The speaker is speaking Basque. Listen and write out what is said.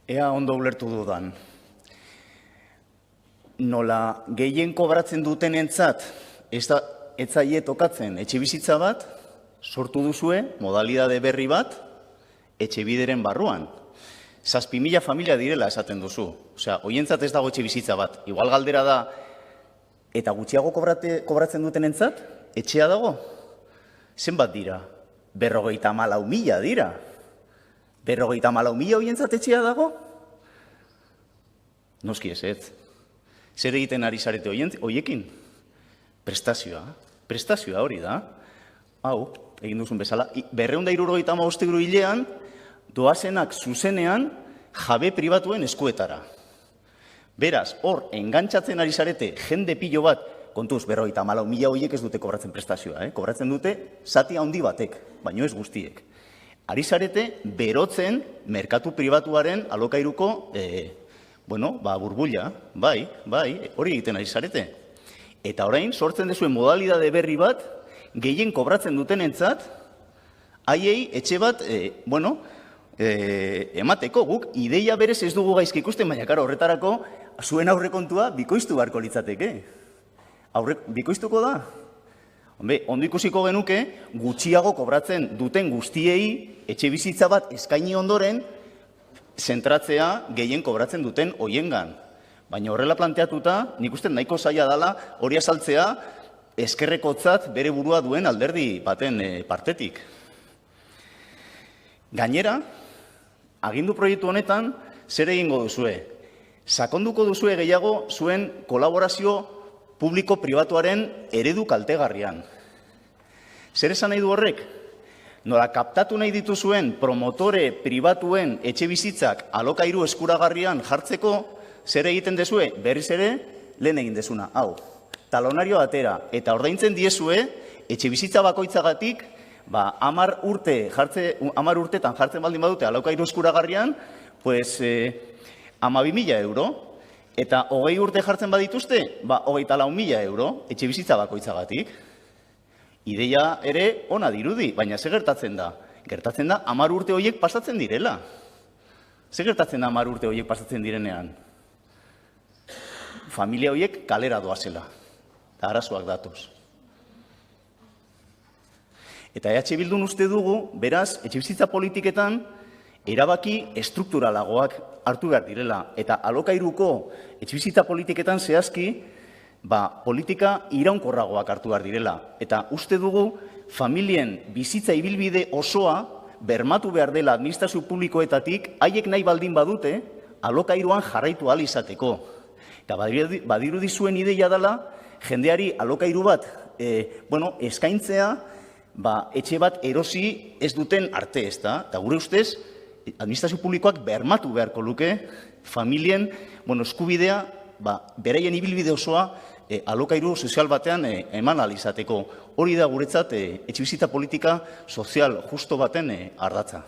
Ea ondo ulertu dudan. Nola gehien kobratzen dutenentzat ez zaie tokatzen etxebizitza bat, sortu duzue modalidade berri bat etxebideren barruan. 7.000 familia direla esaten duzu. Osea, hoientzat ez dago etxebizitza bat. Igual galdera da, eta gutxiago kobratzen dutenentzat, etxea dago? Zenbat dira? 54.000 dira. 54.000 hoientzat etxea dago? Noski ezetz. Zer egiten ari zarete hoiekin? Prestazioa hori da. Hau, egin duzun bezala. 275 euro hilean, doazenak zuzenean jabe pribatuen eskuetara. Beraz, hor, engantzatzen ari zarete jende pilo bat, kontuz, 54.000 horiek ez dute kobratzen prestazioa, kobratzen dute zati handi batek, baino ez guztiek. Ari zarete, berotzen merkatu pribatuaren alokairuko, burbuila, bai, hori egiten ari zarete. Eta orain, sortzen dezuen modalidade berri bat, gehien kobratzen dutenentzat, haiei etxe bat, emateko guk, ideia berez ez dugu gaizki ikusten, baina karo horretarako, zuen aurrekontua bikoiztu beharko litzateke. Bikoiztuko da? Ondo ikusiko genuke, gutxiago kobratzen duten guztiei etxe bizitza bat eskaini ondoren, zentratzea gehien kobratzen duten hoiengan. Baina horrela planteatuta, nik uste nahiko zaila dela hori azaltzea eskerrekotzat bere burua duen alderdi baten partetik. Gainera, agindu proiektu honetan, zer egingo duzue? Sakonduko duzue gehiago zuen kolaborazio publiko-pribatuaren eredu kaltegarrian. Zer esan nahi du horrek? Nola kaptatu nahi dituzuen promotore pribatuen etxe bizitzak alokairu eskuragarrian jartzeko, zer egiten dezue? Berriz ere, lehen egin dezuna. Hau, talonario atera, eta ordaintzen diezue, etxe bizitza bakoitzagatik, 10 urtetan jartzen baldin badute alokairu eskuragarrian, 12.000 euro. Eta 20 urte jartzen badituzte, 24.000 euro, etxe bizitza bakoitzagatik. Ideia ere ona dirudi, baina ze gertatzen da? Gertatzen da 10 urte horiek pasatzen direla. Ze gertatzen da 10 urte horiek pasatzen direnean? Familia horiek kalera doazela, eta arazoak datoz. Eta EH Bildun uste dugu, beraz, etxebizitza politiketan erabaki estrukturalagoak hartu behar direla. Eta alokairuko etxebizitza politiketan zehazki, politika iraunkorragoak hartu behar direla. Eta uste dugu, familien bizitza ibilbide osoa bermatu behar dela administrazio publikoetatik, haiek nahi baldin badute, alokairuan jarraitu ahal izateko. Eta badirudi zuen ideia dela, jendeari alokairu bat eskaintzea, etxe bat erosi ez duten arte, ezta? Eta gure ustez, administrazio publikoak bermatu beharko luke familien eskubidea, beraien ibilbide osoa alokairu sozial batean eman ahal izateko. Hori da guretzat etxebizitza politika sozial justo baten ardatza.